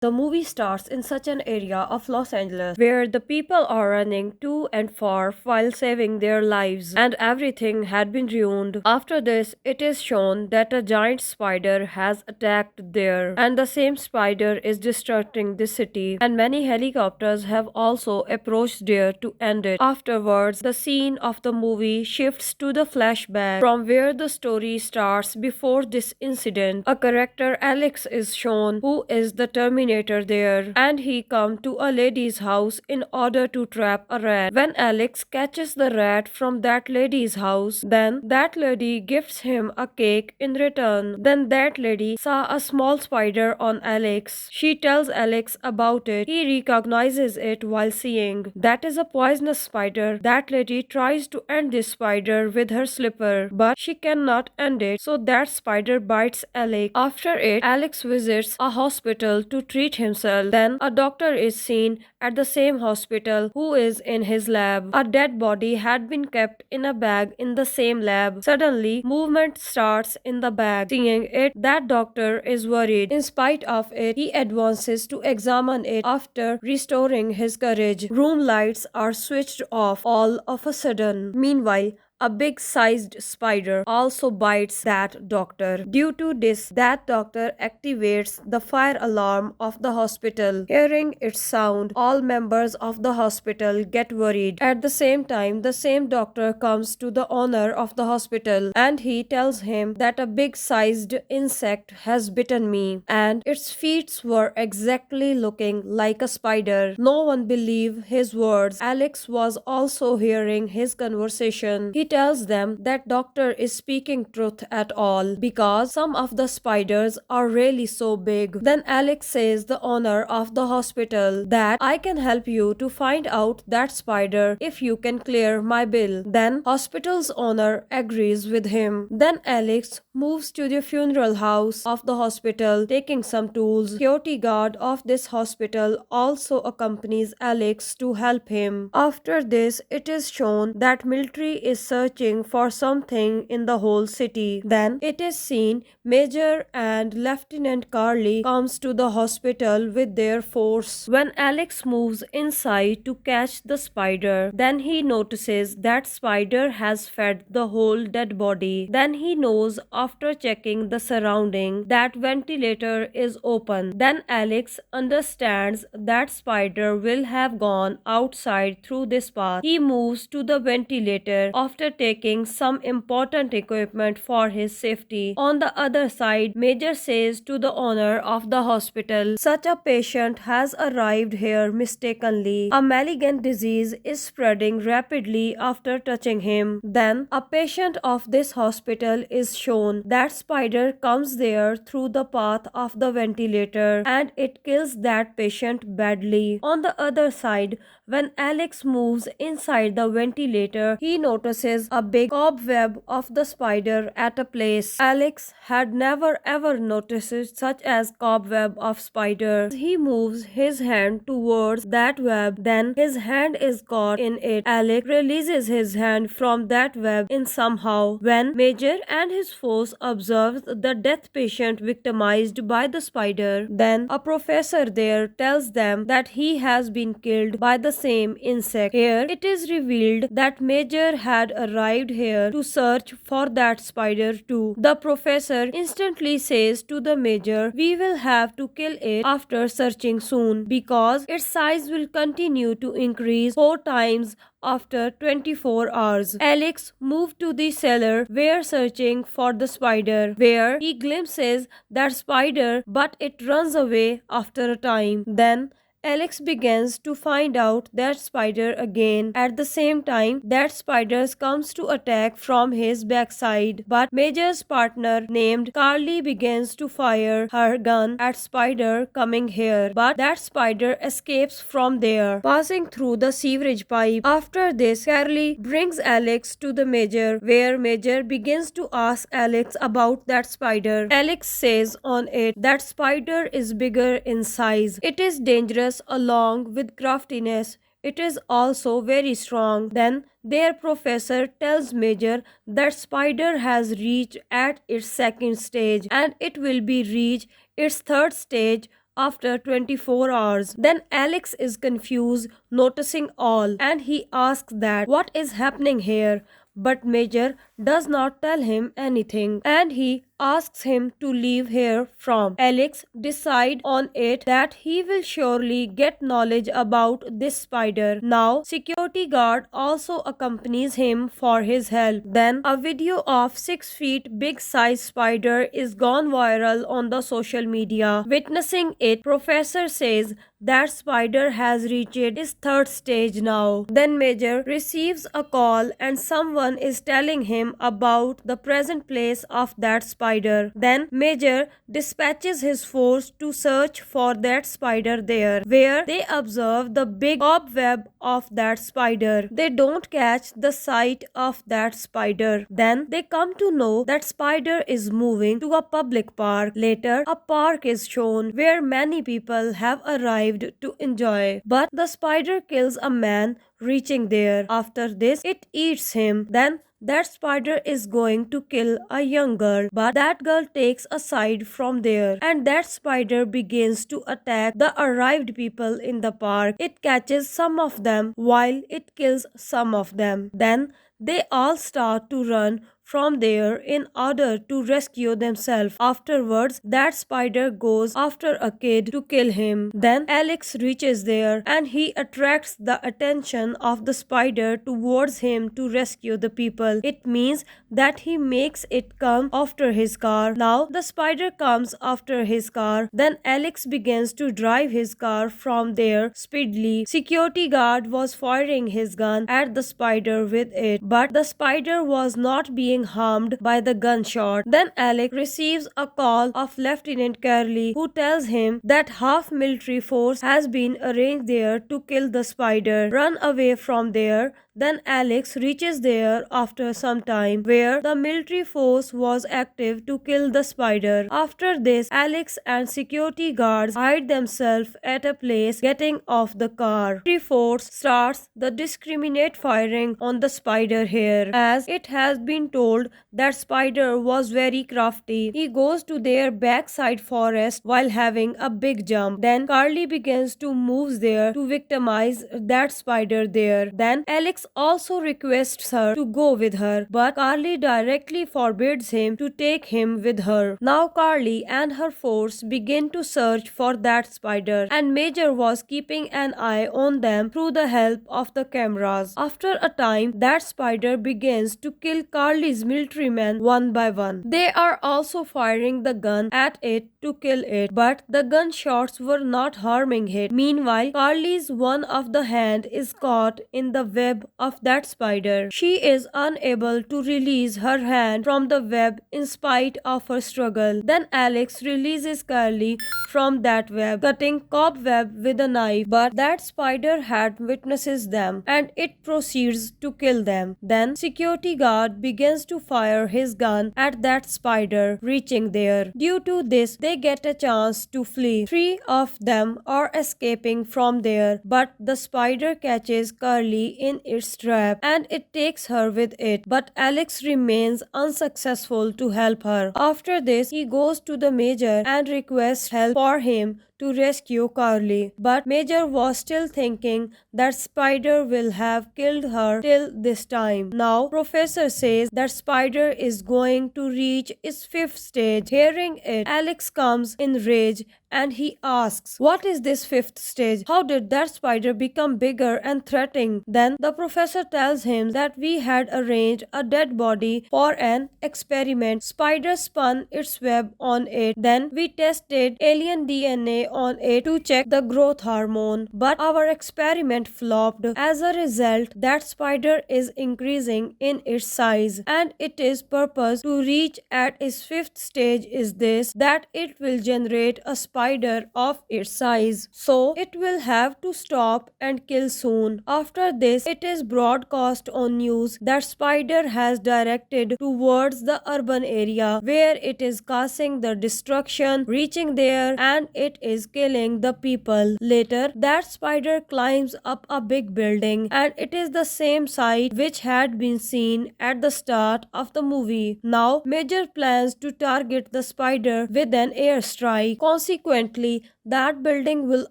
The movie starts in such an area of Los Angeles where the people are running to and fro while saving their lives, and everything had been ruined. After this, it is shown that a giant spider has attacked there, and the same spider is destructing the city, and many helicopters have also approached there to end it. Afterwards, the scene of the movie shifts to the flashback from where the story starts before this incident. A character Alex is shown who is the Terminator there, and he come to a lady's house in order to trap a rat. When Alex catches the rat from that lady's house, then that lady gives him a cake in return. Then that lady saw a small spider on Alex. She tells Alex about it. He recognizes it while seeing that is a poisonous spider. That lady tries to end this spider with her slipper, but she cannot end it, so that spider bites Alex. After it, Alex visits a hospital to treat himself. Then a doctor is seen at the same hospital who is in his lab. A dead body had been kept in a bag in the same lab. Suddenly, movement starts in the bag. Seeing it, that doctor is worried. In spite of it, he advances to examine it. After restoring his courage, room lights are switched off all of a sudden. Meanwhile, a big-sized spider also bites that doctor. Due to this, that doctor activates the fire alarm of the hospital. Hearing its sound, all members of the hospital get worried. At the same time, the same doctor comes to the owner of the hospital and he tells him that a big-sized insect has bitten me and its feet were exactly looking like a spider. No one believed his words. Alex was also hearing his conversation. He tells them that doctor is speaking truth at all because some of the spiders are really so big. Then Alex says the owner of the hospital that I can help you to find out that spider if you can clear my bill. Then hospital's owner agrees with him. Then Alex moves to the funeral house of the hospital taking some tools. Security guard of this hospital also accompanies Alex to help him. After this, it is shown that military is searching for something in the whole city. Then it is seen Major and Lieutenant Carly comes to the hospital with their force. When Alex moves inside to catch the spider, then he notices that spider has fed the whole dead body. Then he knows after checking the surrounding that ventilator is open. Then Alex understands that spider will have gone outside through this path. He moves to the ventilator after taking some important equipment for his safety. On the other side, Major says to the owner of the hospital, such a patient has arrived here mistakenly. A malignant disease is spreading rapidly after touching him. Then a patient of this hospital is shown. That spider comes there through the path of the ventilator and it kills that patient badly. On the other side, when Alex moves inside the ventilator, he notices a big cobweb of the spider at a place. Alex had never ever noticed such as cobweb of spider. He moves his hand towards that web, then his hand is caught in it. Alex releases his hand from that web in somehow. When Major and his force observes the death patient victimized by the spider, then a professor there tells them that he has been killed by the same insect. Here it is revealed that Major had arrived here to search for that spider too. The professor instantly says to the Major, we will have to kill it after searching soon because its size will continue to increase 4 times after 24 hours. Alex moved to the cellar where searching for the spider, where he glimpses that spider but it runs away after a time. Then Alex begins to find out that spider again. At the same time, that spider comes to attack from his backside, but Major's partner named Carly begins to fire her gun at spider coming here, but that spider escapes from there, passing through the sewerage pipe. After this, Carly brings Alex to the Major, where Major begins to ask Alex about that spider. Alex says on it that spider is bigger in size. It is dangerous along with craftiness. It is also very strong. Then their professor tells Major that spider has reached at its second stage and it will be reach its third stage after 24 hours. Then Alex is confused, noticing all, and he asks that what is happening here. But Major does not tell him anything, and he asks him to leave here from. Alex decide on it that he will surely get knowledge about this spider. Now security guard also accompanies him for his help. Then a video of 6 feet big size spider is gone viral on the social media. Witnessing it, professor says that spider has reached its third stage now. Then Major receives a call and someone is telling him about the present place of that spider. Then Major dispatches his force to search for that spider there, where they observe the big cobweb of that spider. They don't catch the sight of that spider. Then they come to know that spider is moving to a public park. Later, a park is shown where many people have arrived to enjoy. But the spider kills a man reaching there. After this, it eats him. Then that spider is going to kill a young girl, but that girl takes a side from there, and that spider begins to attack the arrived people in the park. It catches some of them while it kills some of them. Then they all start to run from there in order to rescue themselves. Afterwards, that spider goes after a kid to kill him. Then Alex reaches there and he attracts the attention of the spider towards him to rescue the people. It means that he makes it come after his car. Now the spider comes after his car. Then Alex begins to drive his car from there speedily. Security guard was firing his gun at the spider with it, but the spider was not being harmed by the gunshot. Then Alex receives a call of Lieutenant Curly, who tells him that half military force has been arranged there to kill the spider. Run away from there. Then Alex reaches there after some time, where the military force was active to kill the spider. After this, Alex and security guards hide themselves at a place getting off the car. Military force starts the discriminate firing on the spider here, as it has been told that spider was very crafty. He goes to their backside forest while having a big jump. Then Carly begins to move there to victimize that spider there. Then Alex also requests her to go with her, but Carly directly forbids him to take him with her. Now Carly and her force begin to search for that spider, and Major was keeping an eye on them through the help of the cameras. After a time, that spider begins to kill Carly's military men one by one. They are also firing the gun at it to kill it, but the gunshots were not harming it. Meanwhile, Carly's one of the hand is caught in the web of that spider. She is unable to release her hand from the web in spite of her struggle. Then Alex releases Carly from that web, cutting cobweb with a knife, but that spider had witnesses them and it proceeds to kill them. Then security guard begins to fire his gun at that spider reaching there. Due to this, they get a chance to flee. 3 of them are escaping from there, but the spider catches Carly in its trap and it takes her with it, but Alex remains unsuccessful to help her. After this, he goes to the Major and requests help for him to rescue Carly, but Major was still thinking that spider will have killed her till this time. Now Professor says that spider is going to reach its 5th stage. Hearing it, Alex comes in rage and he asks, what is this 5th stage? How did that spider become bigger and threatening? Then the professor tells him that we had arranged a dead body for an experiment. Spider spun its web on it. Then we tested alien DNA on it to check the growth hormone, but our experiment flopped. As a result, that spider is increasing in its size, and its purpose to reach at its 5th stage is this, that it will generate a spider of its size, so it will have to stop and kill soon. After this, it is broadcast on news that spider has directed towards the urban area, where it is causing the destruction, reaching there, and it is killing the people. Later, that spider climbs up a big building, and it is the same site which had been seen at the start of the movie. Now, Major plans to target the spider with an airstrike. Consequently, that building will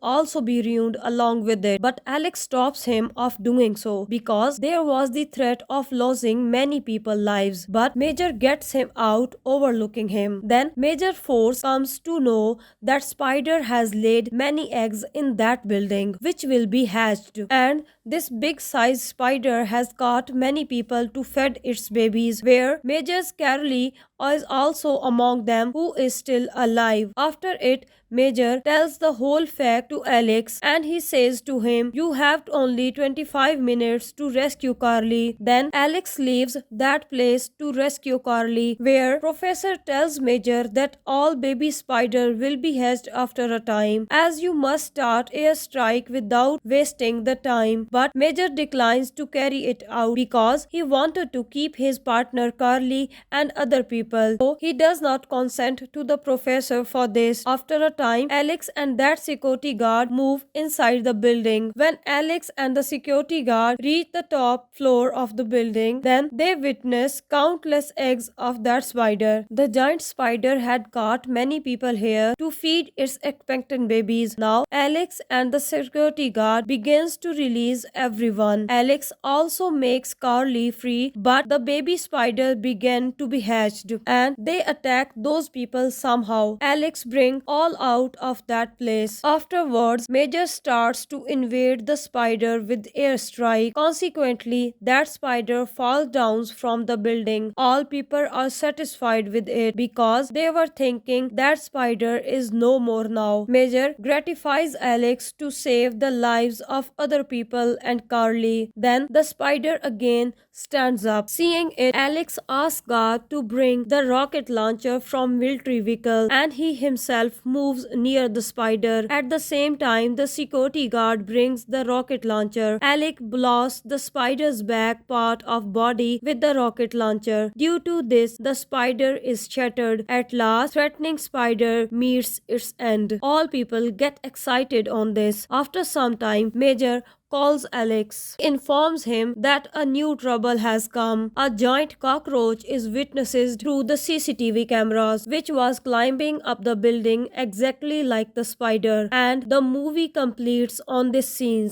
also be ruined along with it. But Alex stops him of doing so because there was the threat of losing many people's lives. But Major gets him out, overlooking him. Then Major Force comes to know that Spider has laid many eggs in that building, which will be hatched. And this big sized spider has caught many people to feed its babies, where Major's Carolee is also among them, who is still alive. After it, Major tells the whole fact to Alex and he says to him, "You have only 25 minutes to rescue Carly." Then Alex leaves that place to rescue Carly, where Professor tells Major that all baby spider will be hatched after a time, as you must start a strike without wasting the time. But Major declines to carry it out because he wanted to keep his partner Carly and other people. So he does not consent to the professor for this. After a time, Alex and that security guard move inside the building. When Alex and the security guard reach the top floor of the building, then they witness countless eggs of that spider. The giant spider had caught many people here to feed its expectant babies. Now, Alex and the security guard begins to release everyone. Alex also makes Carly free, but the baby spider began to be hatched and they attack those people somehow. Alex brings all out of that place. Afterwards, Major starts to invade the spider with airstrike. Consequently, that spider falls down from the building. All people are satisfied with it because they were thinking that spider is no more now. Major gratifies Alex to save the lives of other people and Carly. Then the spider again stands up. Seeing it, Alex asks God to bring the rocket launcher from military vehicle and he himself moves near the spider. At the same time, the security guard brings the rocket launcher. Alex blasts the spider's back part of body with the rocket launcher. Due to this, the spider is shattered. At last, threatening spider meets its end. All people get excited on this. After some time, Major calls Alex, informs him that a new trouble has come. A giant cockroach is witnessed through the CCTV cameras, which was climbing up the building exactly like the spider. And the movie completes on this scene.